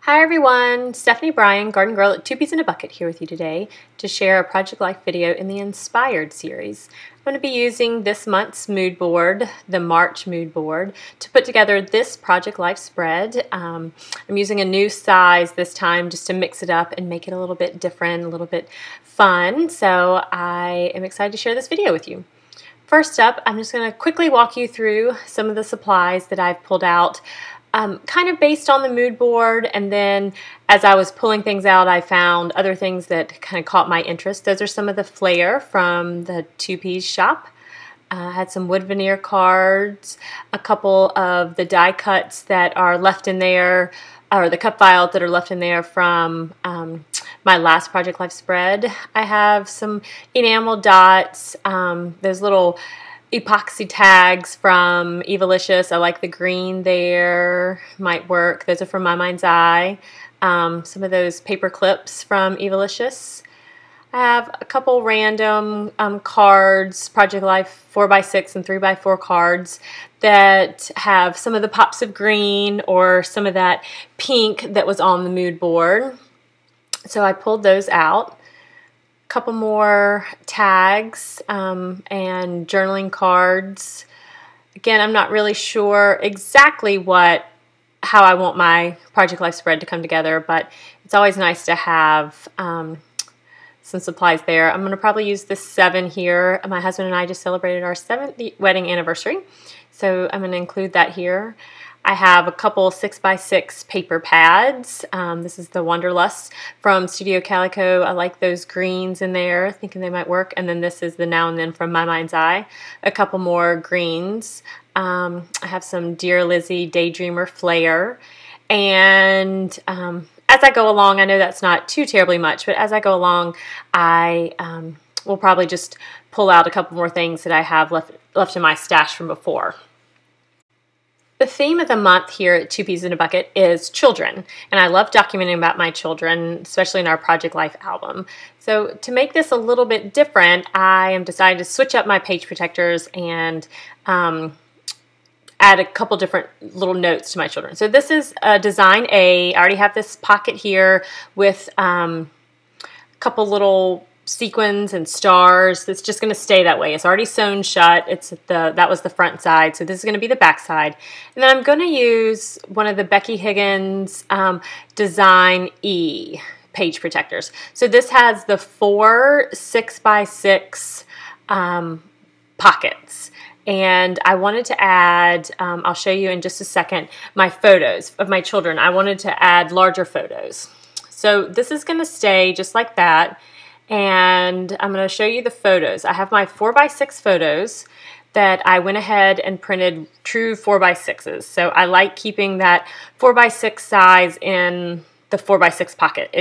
Hi everyone, Stephanie Bryan, Garden Girl at 2 Peas in a Bucket here with you today to share a Project Life video in the Inspired series. I'm going to be using this month's mood board, the March mood board, to put together this Project Life spread. I'm using a new size this time just to mix it up and make it a little bit different, a little bit fun, so I am excited to share this video with you. First up, I'm just going to quickly walk you through some of the supplies that I've pulled out kind of based on the mood board, and then as I was pulling things out I found other things that kind of caught my interest. Those are some of the flair from the 2 Peas shop. I had some wood veneer cards, a couple of the die cuts that are left in there, or the cut files that are left in there from my last Project Life spread. I have some enamel dots, those little epoxy tags from Embellishing. I like the green there, might work. Those are from My Mind's Eye. Some of those paper clips from Embellishing. I have a couple random cards, Project Life 4x6 and 3x4 cards that have some of the pops of green or some of that pink that was on the mood board. So I pulled those out. Couple more tags and journaling cards. Again, I'm not really sure exactly how I want my Project Life spread to come together, but it's always nice to have some supplies there. I'm going to probably use this 7 here. My husband and I just celebrated our 7th wedding anniversary, so I'm going to include that here. I have a couple 6x6 paper pads. This is the Wanderlust from Studio Calico. I like those greens in there, thinking they might work. And then this is the Now and Then from My Mind's Eye. A couple more greens. I have some Dear Lizzie Daydreamer Flair. And as I go along, I know that's not too terribly much, but as I go along, I will probably just pull out a couple more things that I have left in my stash from before. The theme of the month here at 2 Peas in a Bucket is children, and I love documenting about my children, especially in our Project Life album. So to make this a little bit different, I am deciding to switch up my page protectors and add a couple different little notes to my children. So this is design A. I already have this pocket here with a couple little sequins and stars. It's just going to stay that way. It's already sewn shut. That was the front side, so this is going to be the back side. And then I'm going to use one of the Becky Higgins Design E page protectors. So this has the 4 6x6 pockets. And I wanted to add, I'll show you in just a second, my photos of my children. I wanted to add larger photos. So this is going to stay just like that. And I'm going to show you the photos. I have my 4x6 photos that I went ahead and printed true 4x6s. So I like keeping that 4x6 size in the 4x6 pocket.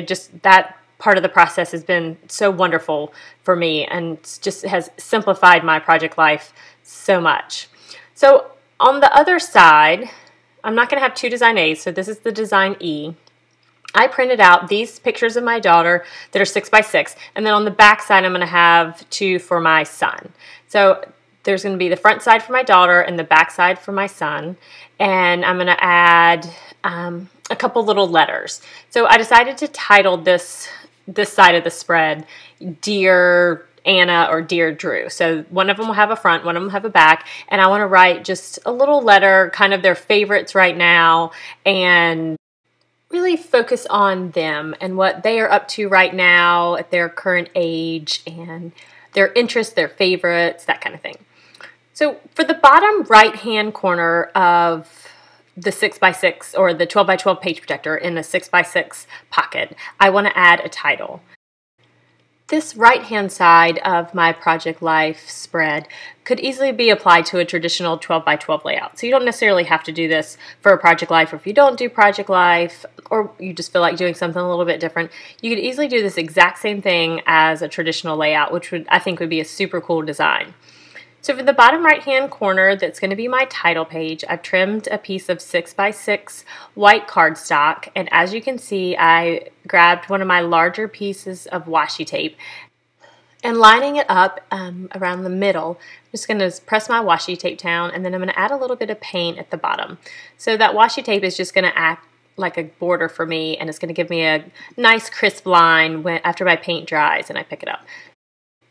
That part of the process has been so wonderful for me and just has simplified my Project Life so much. So on the other side, I'm not going to have 2 design A's, so this is the design E. I printed out these pictures of my daughter that are 6x6, and then on the back side I'm going to have 2 for my son. So there's going to be the front side for my daughter and the back side for my son, and I'm going to add a couple little letters. So I decided to title this side of the spread Dear Anna or Dear Drew. So one of them will have a front, one of them will have a back, and I want to write just a little letter, kind of their favorites right now, and really focus on them and what they are up to right now at their current age and their interests, their favorites, that kind of thing. So for the bottom right hand corner of the 6x6 or the 12x12 page protector in the 6x6 pocket, I want to add a title. This right-hand side of my Project Life spread could easily be applied to a traditional 12x12 layout. So you don't necessarily have to do this for a Project Life, or if you don't do Project Life, or you just feel like doing something a little bit different, you could easily do this exact same thing as a traditional layout, which I think would be a super cool design. So for the bottom right-hand corner, that's going to be my title page, I've trimmed a piece of 6x6 white cardstock, and as you can see, I grabbed one of my larger pieces of washi tape and lining it up around the middle. I'm just going to press my washi tape down, and then I'm going to add a little bit of paint at the bottom. So that washi tape is just going to act like a border for me, and it's going to give me a nice crisp line after my paint dries and I pick it up.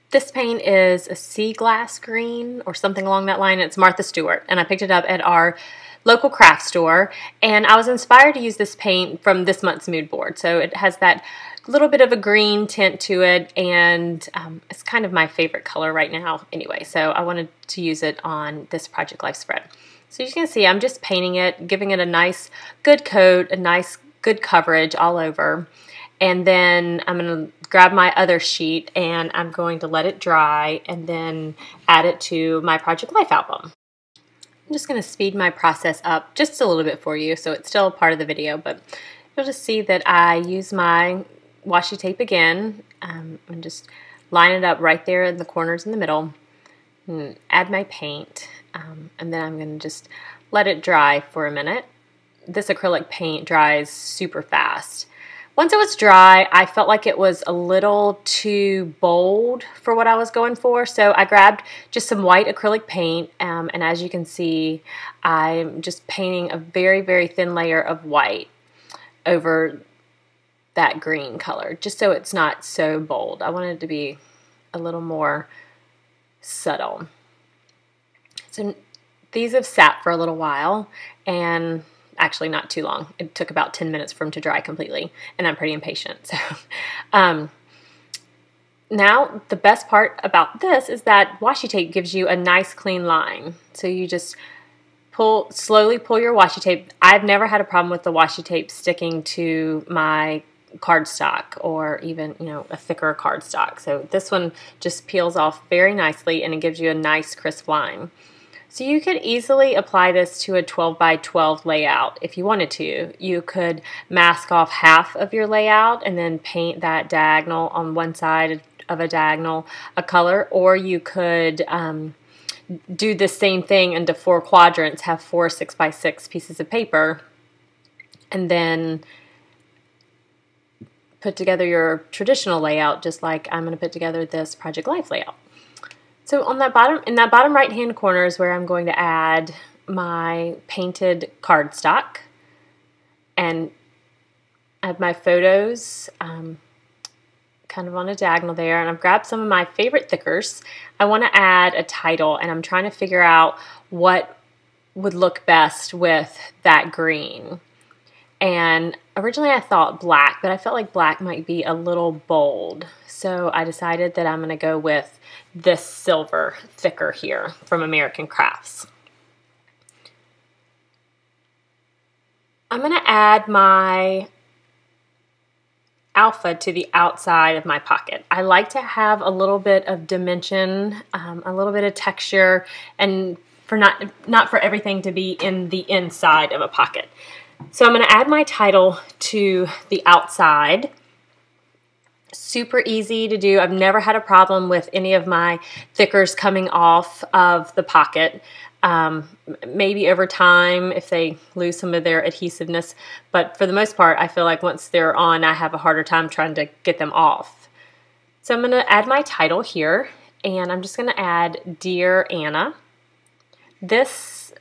This paint is a sea glass green or something along that line. It's Martha Stewart, and I picked it up at our local craft store, and I was inspired to use this paint from this month's mood board. So it has that little bit of a green tint to it, and it's kind of my favorite color right now anyway, so I wanted to use it on this Project Life spread. So you can see I'm just painting it, giving it a nice good coat, a nice good coverage all over, and then I'm going to grab my other sheet and I'm going to let it dry and then add it to my Project Life album. I'm just going to speed my process up just a little bit for you, so it's still a part of the video, but you'll just see that I use my washi tape again and just line it up right there in the corners in the middle, and add my paint, and then I'm going to just let it dry for a minute. This acrylic paint dries super fast. Once it was dry, I felt like it was a little too bold for what I was going for, so I grabbed just some white acrylic paint, and as you can see, I'm just painting a very, very thin layer of white over that green color, just so it's not so bold. I want it to be a little more subtle. So these have sat for a little while, and actually not too long. It took about 10 minutes for them to dry completely, and I'm pretty impatient. So now the best part about this is that washi tape gives you a nice clean line. So you just slowly pull your washi tape. I've never had a problem with the washi tape sticking to my cardstock, or even, you know, a thicker cardstock. So this one just peels off very nicely, and it gives you a nice crisp line. So you could easily apply this to a 12 by 12 layout if you wanted to. You could mask off half of your layout and then paint that diagonal on one side of a diagonal a color, or you could do the same thing into 4 quadrants, have 4 6 by 6 pieces of paper, and then put together your traditional layout, just like I'm going to put together this Project Life layout. So on that bottom, in that bottom right hand corner is where I'm going to add my painted cardstock, and I have my photos kind of on a diagonal there, and I've grabbed some of my favorite thickers. I want to add a title, and I'm trying to figure out what would look best with that green. And originally I thought black, but I felt like black might be a little bold. So I decided that I'm going to go with this silver thicker here from American Crafts. I'm going to add my alpha to the outside of my pocket. I like to have a little bit of dimension, a little bit of texture, and for not for everything to be in the inside of a pocket. So I'm going to add my title to the outside. Super easy to do. I've never had a problem with any of my thickers coming off of the pocket. Maybe over time if they lose some of their adhesiveness, but for the most part I feel like once they're on I have a harder time trying to get them off. So I'm going to add my title here, and I'm just going to add Dear Anna. This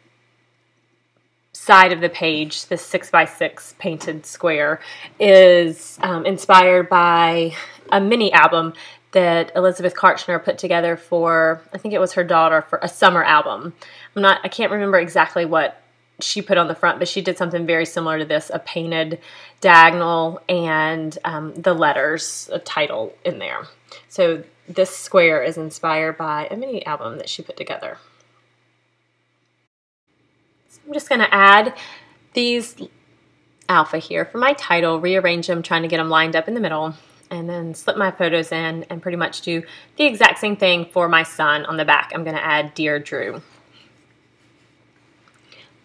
side of the page, this 6 by 6 painted square, is inspired by a mini album that Elizabeth Karchner put together for, I think it was her daughter, for a summer album. I can't remember exactly what she put on the front, but she did something very similar to this, a painted diagonal and the letters, a title in there. So this square is inspired by a mini album that she put together. So I'm just going to add these alpha here for my title, rearrange them, trying to get them lined up in the middle, and then slip my photos in and pretty much do the exact same thing for my son on the back. I'm going to add Dear Drew.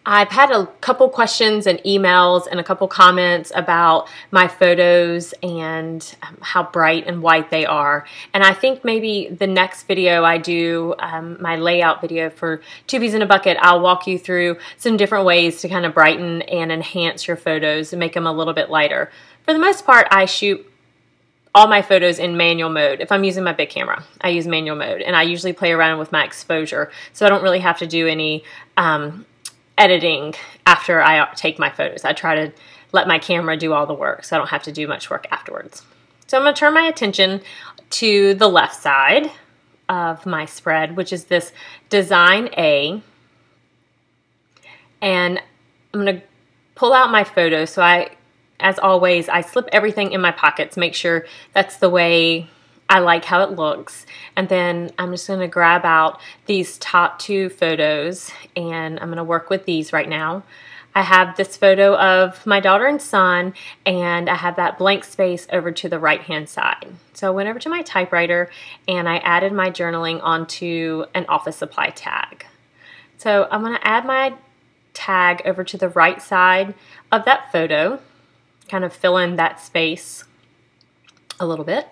I've had a couple questions and emails and a couple comments about my photos and how bright and white they are. And I think maybe the next video I do, my layout video for Two Peas in a Bucket, I'll walk you through some different ways to kind of brighten and enhance your photos and make them a little bit lighter. For the most part, I shoot all my photos in manual mode. If I'm using my big camera, I use manual mode, and I usually play around with my exposure, so I don't really have to do any editing after I take my photos. I try to let my camera do all the work so I don't have to do much work afterwards. So I'm going to turn my attention to the left side of my spread, which is this Design A. And I'm going to pull out my photos. So as always, I slip everything in my pockets, make sure that's the way I like how it looks. And then I'm just going to grab out these top 2 photos, and I'm going to work with these right now. I have this photo of my daughter and son, and I have that blank space over to the right hand side. So I went over to my typewriter and I added my journaling onto an office supply tag. So I'm going to add my tag over to the right side of that photo, kind of fill in that space a little bit.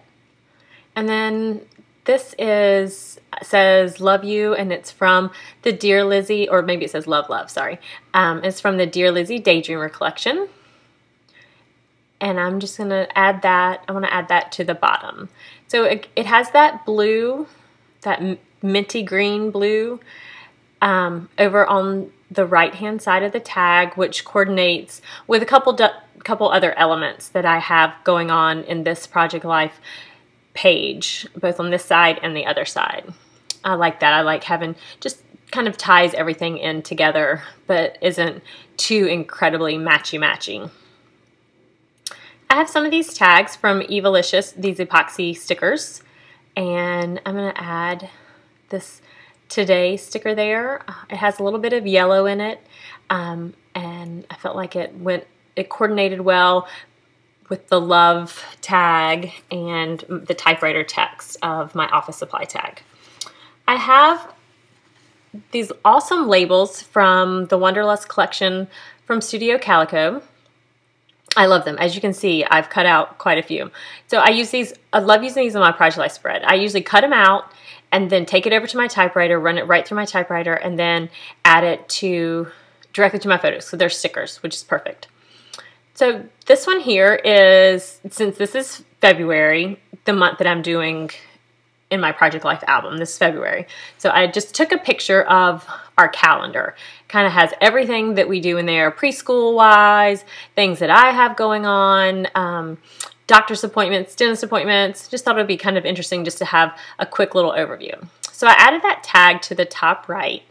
And then this says Love You, and it's from the Dear Lizzie, or maybe it says Love Love, sorry. It's from the Dear Lizzie Daydreamer collection. And I'm just going to add that, I want to add that to the bottom. So it has that blue, that minty green blue, over on the right hand side of the tag, which coordinates with a couple other elements that I have going on in this Project Life page, both on this side and the other side. I like that. I like having, just kind of ties everything in together, but isn't too incredibly matchy-matchy. I have some of these tags from Embellishing, these epoxy stickers, and I'm going to add this Today sticker there. It has a little bit of yellow in it, and I felt like it coordinated well with the love tag and the typewriter text of my office supply tag. I have these awesome labels from the Wanderlust collection from Studio Calico. I love them. As you can see, I've cut out quite a few. So I use these, I love using these on my Project Life spread. I usually cut them out and then take it over to my typewriter, run it right through my typewriter, and then add it directly to my photos. So they're stickers, which is perfect. So this one here is, since this is February, the month that I'm doing in my Project Life album, this is February. So I just took a picture of our calendar. Kind of has everything that we do in there, preschool-wise, things that I have going on, doctor's appointments, dentist appointments. Just thought it would be kind of interesting just to have a quick little overview. So I added that tag to the top right,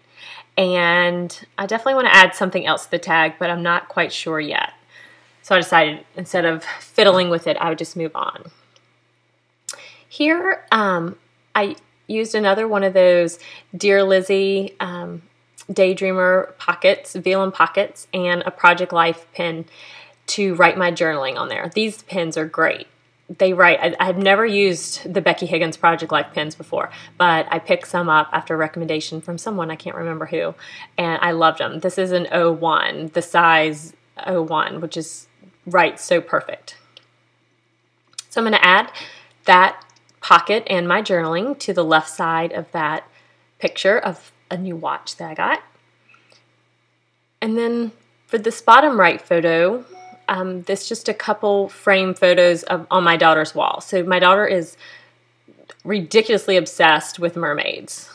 and I definitely want to add something else to the tag, but I'm not quite sure yet. So I decided instead of fiddling with it, I would just move on. Here, I used another one of those Dear Lizzie Daydreamer pockets, vellum pockets, and a Project Life pen to write my journaling on there. These pens are great. They write, I've never used the Becky Higgins Project Life pens before, but I picked some up after a recommendation from someone, I can't remember who, and I loved them. This is an 01, the size 01, which is writes so perfect. So I'm going to add that pocket and my journaling to the left side of that picture of a new watch that I got. And then for this bottom right photo, this just a couple frame photos on my daughter's wall. So my daughter is ridiculously obsessed with mermaids.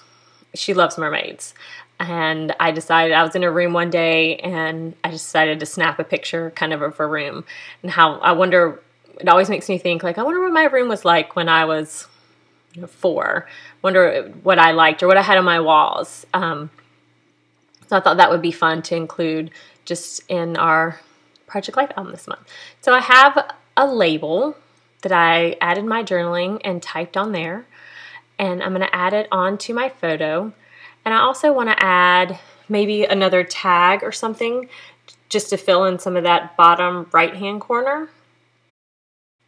She loves mermaids. And I decided, I was in her room one day and I just decided to snap a picture kind of her room. And how, I wonder, it always makes me think, like, I wonder what my room was like when I was 4. Wonder what I liked or what I had on my walls. So I thought that would be fun to include just in our Project Life album this month. So I have a label that I added my journaling and typed on there. And I'm going to add it onto my photo. And I also want to add maybe another tag or something just to fill in some of that bottom right-hand corner.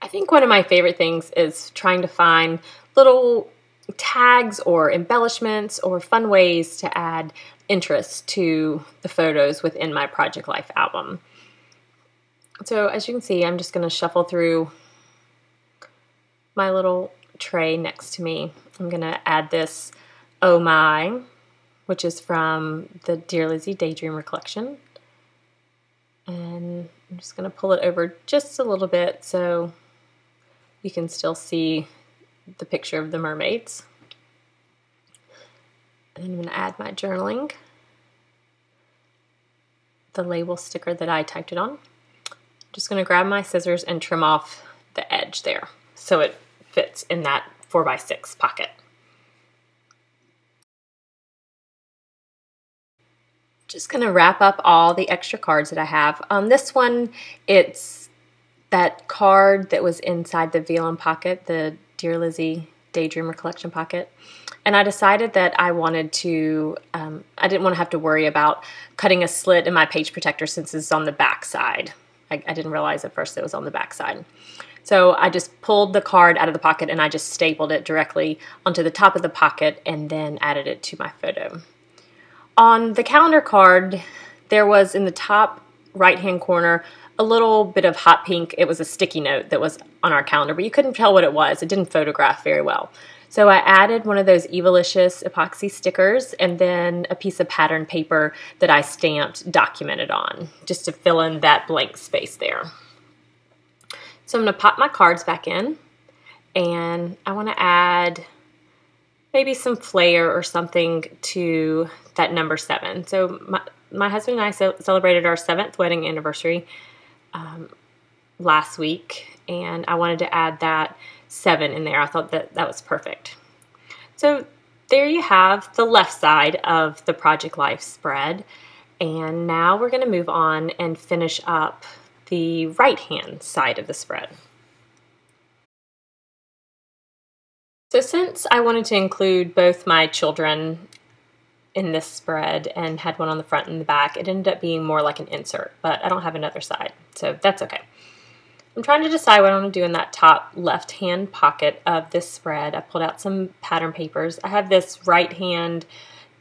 I think one of my favorite things is trying to find little tags or embellishments or fun ways to add interest to the photos within my Project Life album. So as you can see, I'm just going to shuffle through my little tray next to me. I'm going to add this Oh My, which is from the Dear Lizzie Daydreamer collection. And I'm just going to pull it over just a little bit so you can still see the picture of the mermaids. And I'm going to add my journaling. the label sticker that I typed it on. I'm just going to grab my scissors and trim off the edge there so it fits in that 4x6 pocket. Just going to wrap up all the extra cards that I have. On this one, it's that card that was inside the Vlm pocket, the Dear Lizzie Daydreamer Collection pocket. And I decided that I wanted to, I didn't want to have to worry about cutting a slit in my page protector since it's on the back side. I didn't realize at first it was on the back side. So I just pulled the card out of the pocket and I just stapled it directly onto the top of the pocket and then added it to my photo. On the calendar card, there was in the top right-hand corner a little bit of hot pink. It was a sticky note that was on our calendar, but you couldn't tell what it was. It didn't photograph very well. So I added one of those Evilicious epoxy stickers and then a piece of pattern paper that I stamped Documented on, just to fill in that blank space there. So I'm going to pop my cards back in, and I want to add maybe some flair or something to that number 7. So my husband and I celebrated our 7th wedding anniversary last week, and I wanted to add that 7 in there. I thought that was perfect. So there you have the left side of the Project Life spread, and now we're going to move on and finish up the right-hand side of the spread. So since I wanted to include both my children in this spread and had one on the front and the back, it ended up being more like an insert, but I don't have another side, so that's okay. I'm trying to decide what I want to do in that top left-hand pocket of this spread. I pulled out some pattern papers. I have this right-hand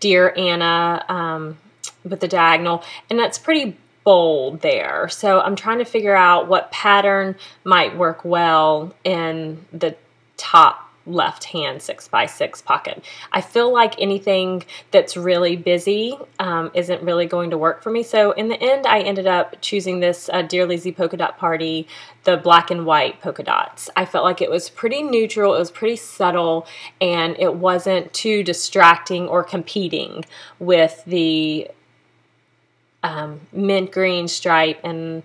Dear Anna with the diagonal, and that's pretty bold there. So I'm trying to figure out what pattern might work well in the top left-hand 6x6 pocket. I feel like anything that's really busy isn't really going to work for me. So in the end, I ended up choosing this Dear Lizzie Polka Dot Party, the black and white polka dots. I felt like it was pretty neutral, it was pretty subtle, and it wasn't too distracting or competing with the mint green stripe, and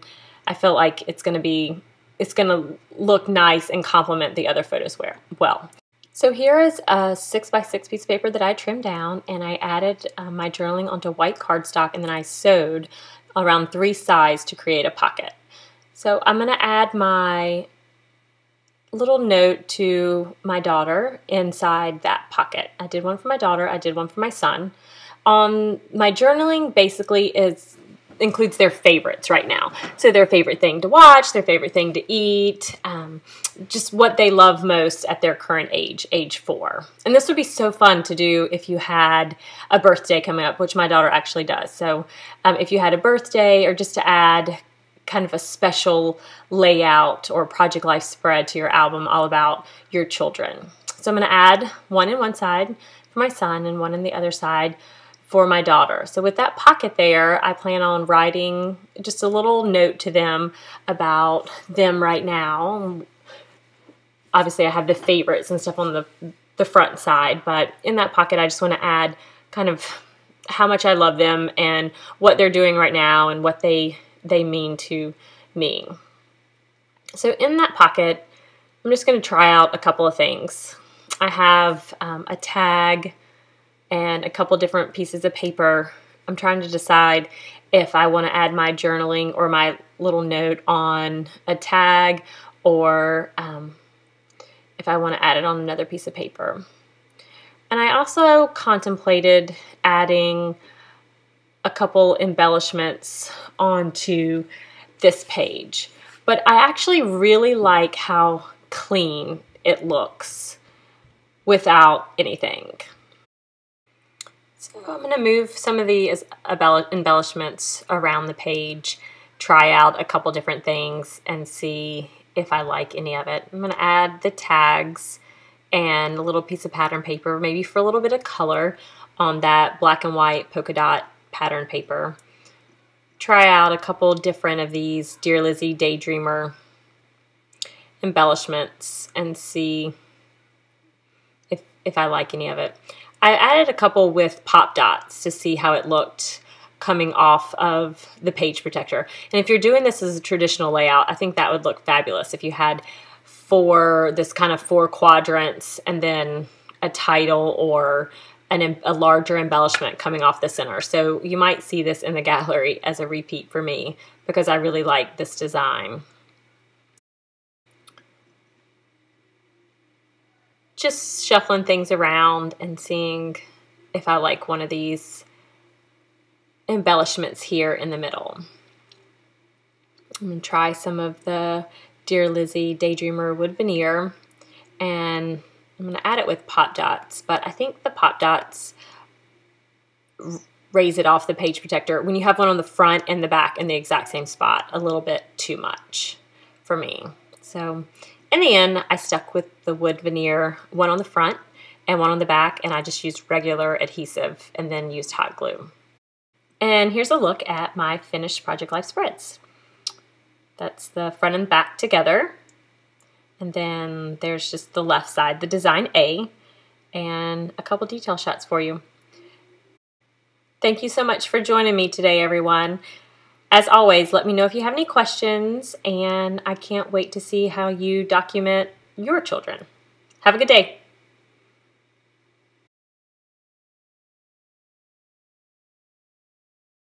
I feel like it's going to look nice and complement the other photos well. So here is a 6x6 piece of paper that I trimmed down, and I added my journaling onto white cardstock, and then I sewed around 3 sides to create a pocket. So I'm going to add my little note to my daughter inside that pocket. I did one for my daughter, I did one for my son. My journaling basically includes their favorites right now. So their favorite thing to watch, their favorite thing to eat, just what they love most at their current age 4. And this would be so fun to do if you had a birthday coming up, which my daughter actually does. So if you had a birthday, or just to add kind of a special layout or Project Life spread to your album all about your children. So I'm going to add one in one side for my son and one in the other side for my daughter. So with that pocket there, I plan on writing just a little note to them about them right now. Obviously I have the favorites and stuff on the front side, but in that pocket I just want to add kind of how much I love them and what they're doing right now and what they mean to me. So in that pocket, I'm just going to try out a couple of things. I have a tag and a couple different pieces of paper. I'm trying to decide if I want to add my journaling or my little note on a tag, or if I want to add it on another piece of paper. And I also contemplated adding a couple embellishments onto this page, but I actually really like how clean it looks without anything. So I'm going to move some of these embellishments around the page, try out a couple different things, and see if I like any of it. I'm going to add the tags and a little piece of pattern paper, maybe for a little bit of color on that black and white polka dot pattern paper. Try out a couple different of these Dear Lizzie Daydreamer embellishments and see if I like any of it. I added a couple with pop dots to see how it looked coming off of the page protector. And if you're doing this as a traditional layout, I think that would look fabulous if you had this kind of 4 quadrants and then a title or a larger embellishment coming off the center. So you might see this in the gallery as a repeat for me because I really like this design. Just shuffling things around and seeing if I like one of these embellishments here in the middle. I'm going to try some of the Dear Lizzie Daydreamer wood veneer, and I'm going to add it with pop dots, but I think the pop dots raise it off the page protector when you have one on the front and the back in the exact same spot a little bit too much for me. So in the end, I stuck with the wood veneer, one on the front and one on the back, and I just used regular adhesive and then used hot glue. And here's a look at my finished Project Life spreads. That's the front and back together. And then there's just the left side, the design A, and a couple detail shots for you. Thank you so much for joining me today, everyone. As always, let me know if you have any questions, and I can't wait to see how you document your children. Have a good day.